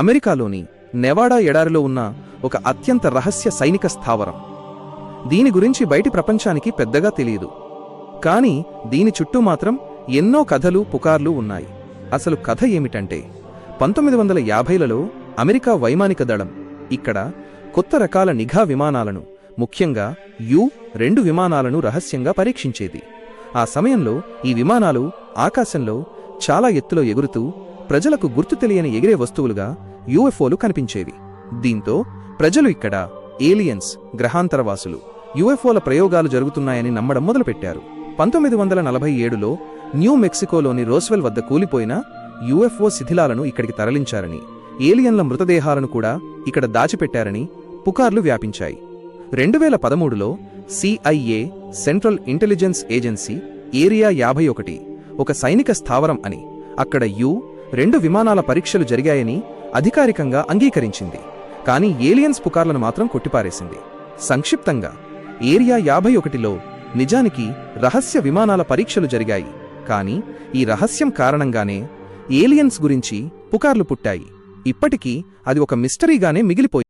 అమెరికాలోని నెవాడా ఎడారిలో ఉన్న ఒక అత్యంత రహస్య సైనిక స్థావరం. దీని గురించి బయటి ప్రపంచానికి పెద్దగా తెలియదు. కాని దీని చుట్టూ మాత్రం ఎన్నో కథలు పుకార్లు ఉన్నాయి. అసలు కథ ఏమిటంటే 1950లలో అమెరికా వైమానిక దళం ఇక్కడ కొత్త రకాల నిఘా విమానాలను, ముఖ్యంగా యు-2 విమానాలను రహస్యంగా పరీక్షించేది. ఆ సమయంలో ఈ విమానాలు ఆకాశంలో చాలా ఎత్తులో ఎగురుతూ ప్రజలకు గుర్తు తెలియని ఎగిరే వస్తువులుగా యుఎఫ్ఓలు కనిపించేవి. దీంతో ప్రజలు ఇక్కడ ఏలియన్స్, గ్రహాంతరవాసులు, యుఎఫ్ఓల ప్రయోగాలు జరుగుతున్నాయని నమ్మడం మొదలుపెట్టారు. 1947లో న్యూ మెక్సికోలోని రోస్వెల్ వద్ద కూలిపోయిన యుఎఫ్ఓ శిథిలాలను ఇక్కడికి తరలించారని, ఏలియన్ల మృతదేహాలను కూడా ఇక్కడ దాచిపెట్టారని పుకార్లు వ్యాపించాయి. 2013లో CIA, central intelligence agency area 51 ఒక సైనిక స్థావరం అని, అక్కడ యు-2 విమానాల పరీక్షలు జరిగాయని అధికారికంగా అంగీకరించింది. కానీ ఏలియన్స్ పుకార్లను మాత్రం కొట్టిపారేసింది. సంక్షిప్తంగా, ఏరియా 51లో నిజానికి రహస్య విమానాల పరీక్షలు జరిగాయి. కానీ ఈ రహస్యం కారణంగానే ఏలియన్స్ గురించి పుకార్లు పుట్టాయి. ఇప్పటికీ అది ఒక మిస్టరీగానే మిగిలిపోయింది.